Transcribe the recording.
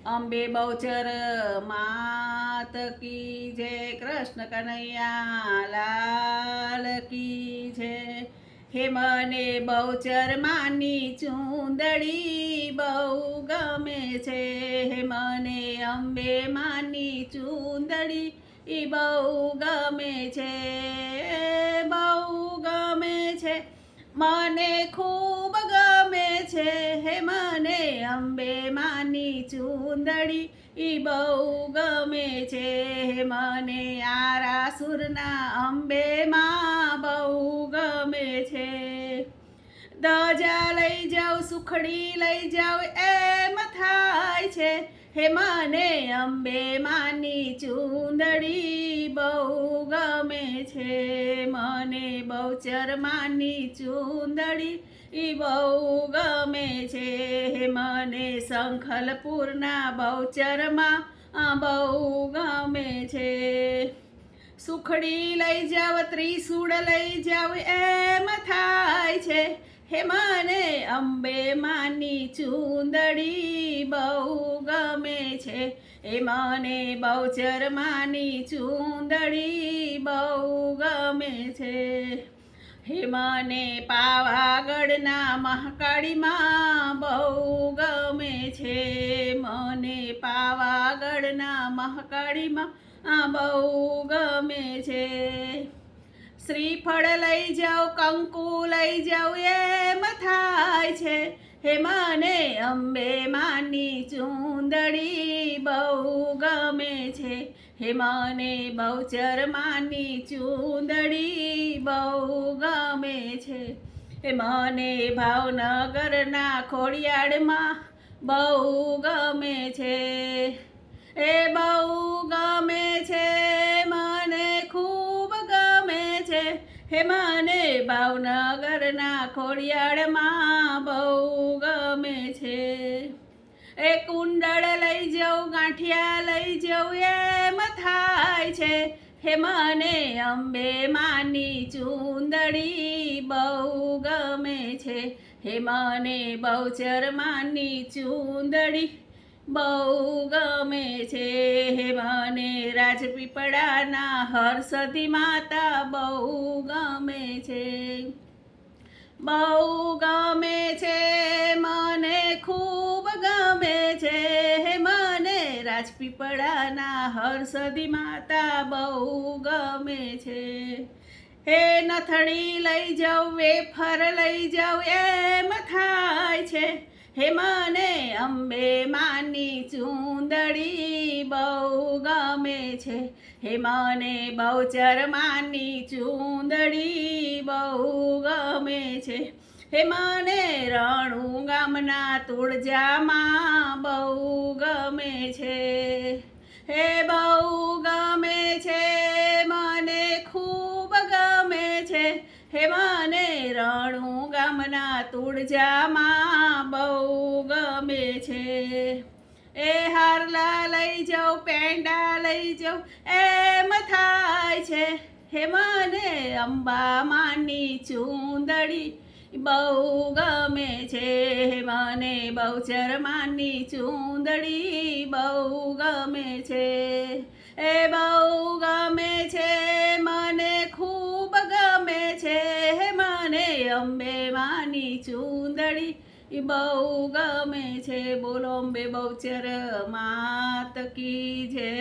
અંબે બહુચર માત કી જય, કૃષ્ણ કનૈયા લાલ કી જય। હે મને બહુચર માની ચૂંદડી બહુ ગમે છે, હે મને અંબે માની ચૂંદડી બહુ ગમે છે, બહુ ગમે છે, મને ખૂબ ગમે છે, હે મને અંબે માની ચૂંદડી બહુ ગમે છે, હે મને આરાસુરના અંબે માં બહુ ગમે છે। ધજા લઈ જાઉં સુખડી લઈ જાઉં એમ થાય છે, હે મને અંબે માની ચૂંદડી બહુ ગમે છે, મને બહુચર માની ચૂંદડી બહુ ગમે છે, હે મને સંખલપુરના બહુચરમાં બહુ ગમે છે। સુખડી લઈ જાવ ત્રિશૂળ લઈ જાવ એમ થાય છે, હે મને અંબે માની ચૂંદડી બહુ ગમે છે, હે મને બહુચર માની ચૂંદડી બહુ ગમે છે। હે મને પાવાગઢના મહાકાળીમાં બહુ ગમે છે, મને પાવાગઢના મહાકાળીમાં બહુ ગમે છે। શ્રીફળ લઈ જાઓ કંકુ લઈ જાઓ એમ થાય છે, હે મને અંબે માની ચૂંદડી બહુ ગમે છે, હે મને બહુચર માની ચૂંદડી બહુ ગમે છે, હે મને ભાવનગરના ખોડિયારમાં બહુ ગમે છે, એ બહુ ગમે છે, મને ખૂબ ગમે છે, હે મને ભાવનગરના ખોડિયારમાં બહુ ગમે છે। એ કુંડળ લઈ જાઉં ગાંઠિયા લઈ જાઉં એમ થાય છે, હે મને અંબે માની ચૂંદડી બહુ ગમે છે, હે મને બહુચર માની ચૂંદડી બહુ ગમે છે, હે મને રાજપીપળાના હરસધી માતા બહુ ગમે છે, બહુ ગમે છે, મને ખૂબ ગમે છે, હે મને રાજપીપળાના હરસધી માતા બહુ ગમે છે। હે નથણી લઈ જાઉં વેફર લઈ જાઉં એમ થાય છે, હે મને અંબે માની ચૂંદડી બહુ ગમે છે, હે મને બહુચર માની ચૂંદડી બહુ ગમે છે, હે મને રણુ ગામના તુળજામાં બહુ ગમે છે, હે બહુ ગમે છે, મને ખૂબ ગમે છે, હે મને રણુ ગામના તુળજામાં બહુ ગમે છે। એ હારલા લઈ જાઉં પેંડા લઈ જાઉં એમ થાય છે, હે મને અંબા માની ચૂંદડી બહુ ગમે છે, હે મને બહુચર માની ચૂંદડી બહુ ગમે છે, એ બહુ ગમે છે, મને ખૂબ ગમે છે, હે મને અંબે માની ચૂંદડી બહુ ગમે છે। બોલો અંબે બહુચર માત કી જય।